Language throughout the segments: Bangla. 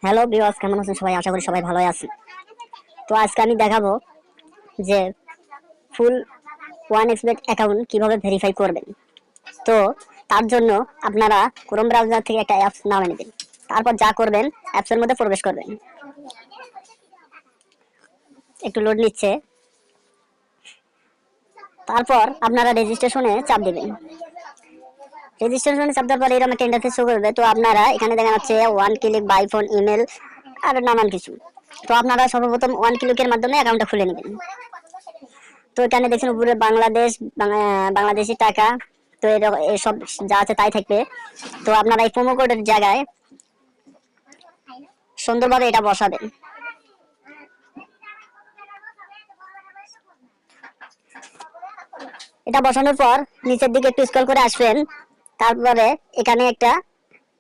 হ্যালো ভিউয়ার্স, কেমন আছেন সবাই? আশা করি সবাই ভালোই আছেন। তো আজকে আমি দেখাবো যে ফুল ওয়ান এক্সবেট অ্যাকাউন্ট কিভাবে ভেরিফাই করবেন। তো তার জন্য আপনারা ক্রোম ব্রাউজার থেকে একটা অ্যাপস নামিয়ে নেবেন। তারপর যা করবেন, অ্যাপসের মধ্যে প্রবেশ করবেন। একটু লোড নিচ্ছে। তারপর আপনারা রেজিস্ট্রেশনে চাপ দেবেন। রেজিস্ট্রেশনে চাপ দেওয়ার পর এরকম একটা ইন্টারফেস শো করবে। তো আপনারা এখানে দেখা যাচ্ছে one click by phone, email আর নানান কিছু। তো আপনারা সর্বপ্রথম ওয়ান ক্লিকের মাধ্যমে অ্যাকাউন্টটা খুলে নেবেন। তো এখানে দেখছেন উপরে বাংলাদেশ, বাংলাদেশি টাকা। তো এসব যা আছে তাই থাকবে। তো আপনারা এই প্রোমো কোডের জায়গায় সুন্দরভাবে এটা বসাবেন। এটা বসানোর পর নিচের দিকে একটু স্ক্রল করে আসবেন। তারপরে এখানে একটা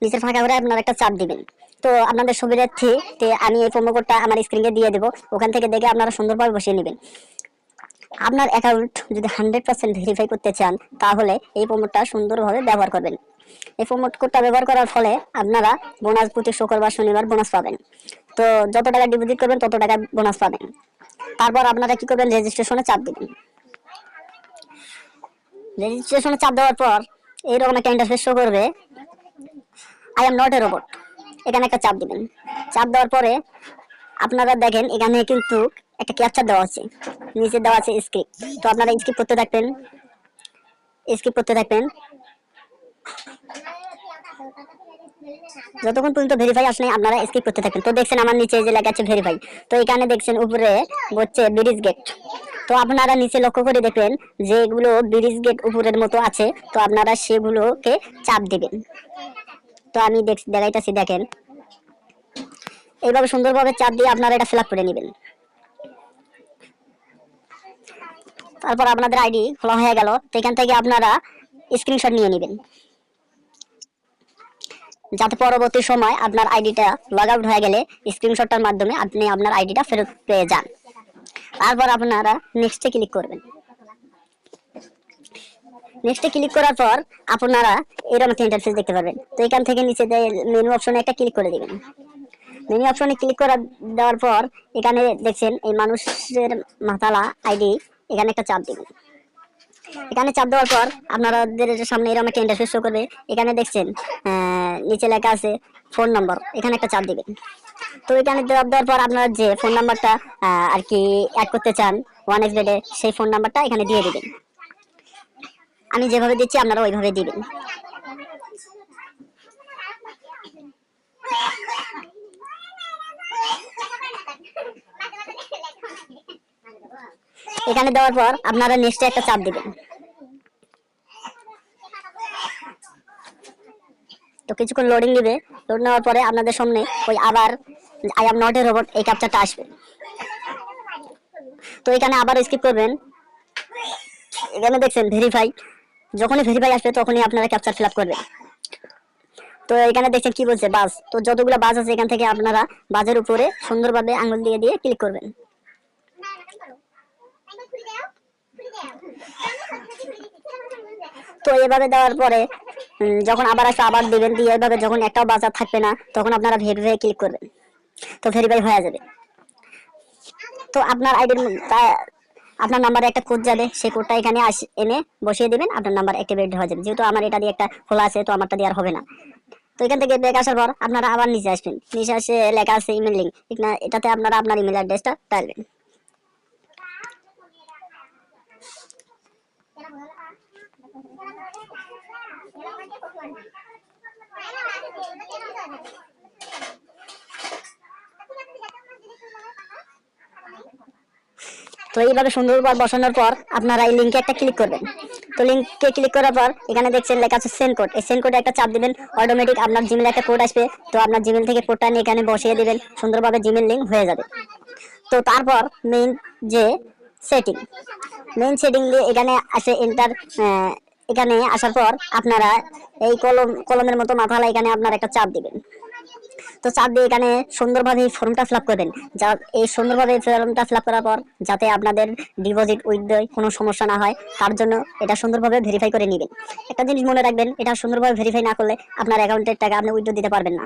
নিচের ফাঁকা করে আপনারা একটা চাপ দিবেন। তো আপনাদের সুবিধার্থে আমি এই প্রোমো কোডটা আমার স্ক্রিনে দিয়ে দেবো। ওখান থেকে দেখে আপনারা সুন্দরভাবে বসিয়ে নেবেন। আপনার অ্যাকাউন্ট যদি 100% ভেরিফাই করতে চান, তাহলে এই প্রোমোটটা সুন্দরভাবে ব্যবহার করবেন। এই প্রোমোট কোডটা ব্যবহার করার ফলে আপনারা বোনাস প্রতি শুক্রবার শনিবার বোনাস পাবেন। তো যত টাকা ডিপোজিট করবেন তত টাকা বোনাস পাবেন। তারপর আপনারা কি করবেন, রেজিস্ট্রেশনে চাপ দিবেন। রেজিস্ট্রেশনে চাপ দেওয়ার পর এইরকম একটা ইন্টারফেস শো করবে, I am not a robot. এখানে একটা চাপ দিবেন। চাপ দেওয়ার পরে আপনারা দেখেন এখানে কিন্তু একটা ক্যাপচার দেওয়া আছে, নিচে দেওয়া আছে স্ক্রিপ্ট। তো আপনারা স্কিপ করতে থাকবেন যতক্ষণ পর্যন্ত ভেরিফাই আসে নাই, আপনারা স্কিপ করতে থাকবেন। তো দেখছেন আমার নিচে যে লেখা আছে ভেরিফাই। তো এখানে দেখছেন উপরে হচ্ছে ব্রিজ গেট। তো আপনারা নিচে লক্ষ্য করে দেখবেন যেগুলো ব্রিজ গেট উপরের মতো আছে, তো আপনারা সেগুলোকে চাপ দিবেন। তো আমি দেখাইতেছি, দেখেন এইভাবে সুন্দরভাবে চাপ দিয়ে আপনারা এটা ফিল আপ করে নেবেন। তারপর আপনাদের আইডি খোলা হয়ে গেল। তো এখান থেকে আপনারা স্ক্রিনশট নিয়ে নেবেন, যাতে পরবর্তী সময় আপনার আইডিটা লগ আউট হয়ে গেলে স্ক্রিনশটটার মাধ্যমে আপনি আপনার আইডিটা ফেরত পেয়ে যান। তারপর আপনারা নেক্সটে ক্লিক করবেন। নেক্সটে ক্লিক করার পর আপনারা এরকম একটা ইন্টারফেস দেখতে পারবেন। তো এখান থেকে নিচে মেনু অপশনে একটা ক্লিক করে দিবেন। মেনু অপশনে ক্লিক করা দেওয়ার পর এখানে দেখছেন এই মানুষের মাতালা আইডি, এখানে একটা চাপ দিবেন। এখানে চাপ দেওয়ার পর আপনাদের সামনে এরকম একটা ইন্টারফেস শো করবে। এখানে দেখছেন নিচে লেখা আছে ফোন নম্বর, এখানে একটা চাপ দিবেন। তো এখানে চাপ দেওয়ার পর আপনারা যে ফোন নাম্বারটা আর কি অ্যাড করতে চান ওয়ান এক্স বেডে, সেই ফোন নাম্বারটা এখানে দিয়ে দিবেন। আমি যেভাবে দিচ্ছি আপনারা ওইভাবে দিবেন। এখানে দেওয়ার পর আপনারা নেক্সটে একটা চাপ দিবেন। তো কিছুক্ষণ লোডিং নেবে। লোড নেওয়ার পরে আপনাদের সামনে ওই আবার I am not a robot এই ক্যাপচারটা আসবে। তো এখানে আবার স্কিপ করবেন। এখানে দেখছেন ভেরিফাই। যখনই ভেরিফাই আসবে তখনই আপনারা ক্যাপচার ফিল আপ করবেন। তো এখানে দেখছেন কি বলছে, বাস। তো যতগুলো বাস আছে এখান থেকে আপনারা বাজের উপরে সুন্দরভাবে আঙুল দিয়ে দিয়ে ক্লিক করবেন। তো এভাবে দেওয়ার পরে যখন আবার আসবে আবার দিবেন, দিয়ে এভাবে যখন একটাও বাজার থাকবে না তখন আপনারা ভেরিফাই ক্লিক করবেন। তো ভেরিফাই হয়ে যাবে। তো আপনার আইডির আপনার নাম্বারে একটা কোড যাবে, সেই কোডটা এখানে এনে বসিয়ে দিবেন, আপনার নাম্বার অ্যাক্টিভেট হয়ে যাবে। যেহেতু আমার এটা দিয়ে একটা খোলা আছে, তো আমারটা দিয়ে আর হবে না। তো এখান থেকে ব্যাক আসার পর আপনারা আবার নিচে আসবেন। নিচে আসে লেখা আছে ইমেল লিঙ্ক, এটাতে আপনারা আপনার ইমেল অ্যাড্রেসটা ডালবেন। তো এইভাবে সুন্দরভাবে বসানোর পর আপনারা এই লিঙ্কে একটা ক্লিক করবেন। তো লিঙ্কে ক্লিক করার পর এখানে দেখছেন লেখা আছে সেন্ড কোড। এই সেন্ড কোডে একটা চাপ দিবেন, অটোমেটিক আপনার জিমেলে একটা কোড আসবে। তো আপনার জিমেল থেকে কোডটা নিয়ে এখানে বসিয়ে দিবেন, সুন্দরভাবে জিমেল লিঙ্ক হয়ে যাবে। তো তারপর যে সেটিং মেইন সেটিং দিয়ে এখানে আসে এন্টার। এখানে আসার পর আপনারা এই কলমের মতো মাথালা এখানে আপনারা একটা চাপ দিবেন। তো চাপ দিয়ে এখানে সুন্দরভাবে ফর্মটা ফিল আপ করবেন। এই সুন্দরভাবে ফর্মটা ফিল আপ করার পর যাতে আপনাদের ডিপোজিট উইথড্রয় কোনো সমস্যা না হয়, তার জন্য এটা সুন্দরভাবে ভেরিফাই করে নেবেন। একটা জিনিস মনে রাখবেন, এটা সুন্দরভাবে ভেরিফাই না করলে আপনার অ্যাকাউন্টের টাকা আপনি উইথড্র দিতে পারবেন না।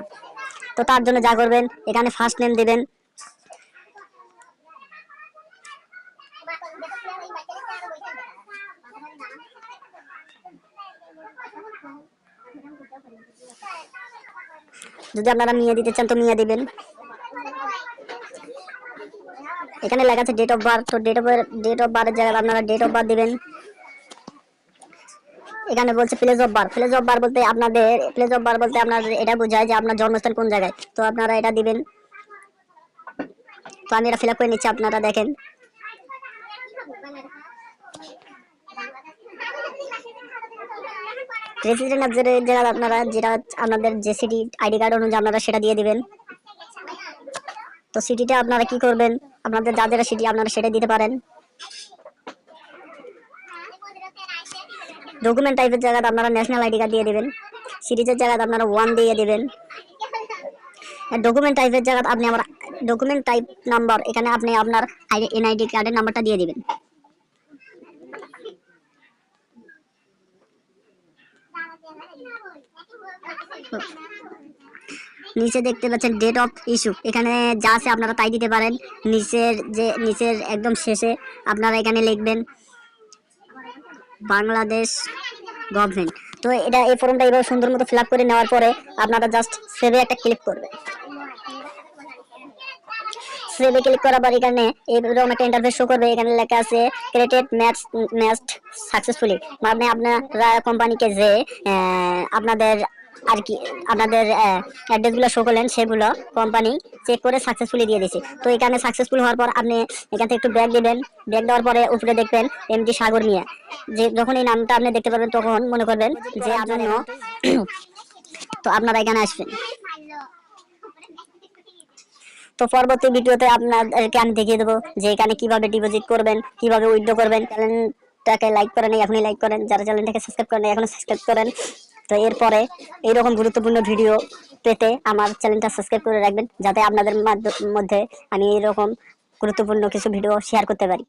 তো তার জন্য যা করবেন, এখানে ফার্স্ট নেম দিবেন। যদি আপনারা মিয়া দিতে চান তো মিয়া দিবেন। এখানে লেখা আছে ডেট অফ বার্থ, তো ডেট অফ বার্থের জায়গায় আপনারা ডেট অফ বার্থ দিবেন। এখানে বলছে place of birth, place of birth বলতে আপনার এটা বোঝায় যে আপনার জন্মস্থান কোন জায়গায়, তো আপনারা এটা দিবেন। তো আমি এটা ফিল আপ করে নিচ্ছি, আপনারা দেখেন। রেসিডেন্ট অ্যাড্রেসের জায়গায় আপনারা যেটা আপনাদের যে সিটি আইডি কার্ড অনুযায়ী আপনারা সেটা দিয়ে দিবেন। তো সিটিটা আপনারা কি করবেন, আপনাদের যাদের সিটি আপনারা সেটা দিতে পারেন। ডকুমেন্ট টাইপের জায়গায় আপনারা ন্যাশনাল আইডি কার্ড দিয়ে দিবেন। সিরিজের জায়গায় আপনারা 1 দিয়ে দিবেন। ডকুমেন্ট টাইপের জায়গায় আপনি আমার ডকুমেন্ট টাইপ নাম্বার, এখানে আপনি আপনার এনআইডি কার্ডের নাম্বারটা দিয়ে দিবেন। নিচে দেখতে পাচ্ছেন ডেট অফ ইস্যু, এখানে যা আছে আপনারা তাই দিতে পারেন। নিচের একদম শেষে আপনারা এখানে লিখবেন বাংলাদেশ গভর্নমেন্ট। তো এই ফর্মটা এভাবে সুন্দর মতো ফিল আপ করে নেওয়ার পরে আপনারা জাস্ট সেভে একটা ক্লিক করবেন। সেভে ক্লিক করার পর এখানে এরকম একটা ইন্টারফেস শো করবে। এখানে লেখা আছে ক্রিয়েটেড ম্যাচড সাকসেসফুলি, মানে আপনারা কোম্পানিকে যে আপনাদের আর কি আপনাদের অ্যাড্রেসগুলো শো করলেন সেগুলো কোম্পানি চেক করে সাকসেসফুলি দিয়ে দিয়েছে। তো এখানে সাকসেসফুল হওয়ার পর আপনি এখান থেকে একটু ব্যাক দিবেন। ব্যাক দেওয়ার পরে উপরে দেখবেন এমডি সাগর মিয়া, যে যখন এই নামটা আপনি দেখতে পারবেন তখন মনে করবেন যে আপনার তো আপনারা এখানে আসবেন। তো পরবর্তী ভিডিওতে আপনাদেরকে আমি দেখিয়ে দেবো যে এখানে কিভাবে ডিপোজিট করবেন, কিভাবে উইথড্র করবেন। চ্যানেলটাকে লাইক করেন, এখনই লাইক করেন। যারা চ্যানেলটাকে সাবস্ক্রাইব করেন এখনো সাবস্ক্রাইব করেন। তো এরপরে এইরকম গুরুত্বপূর্ণ ভিডিও পেতে আমার চ্যানেলটা সাবস্ক্রাইব করে রাখবেন, যাতে আপনাদের মধ্যে আমি এরকম গুরুত্বপূর্ণ কিছু ভিডিও শেয়ার করতে পারি।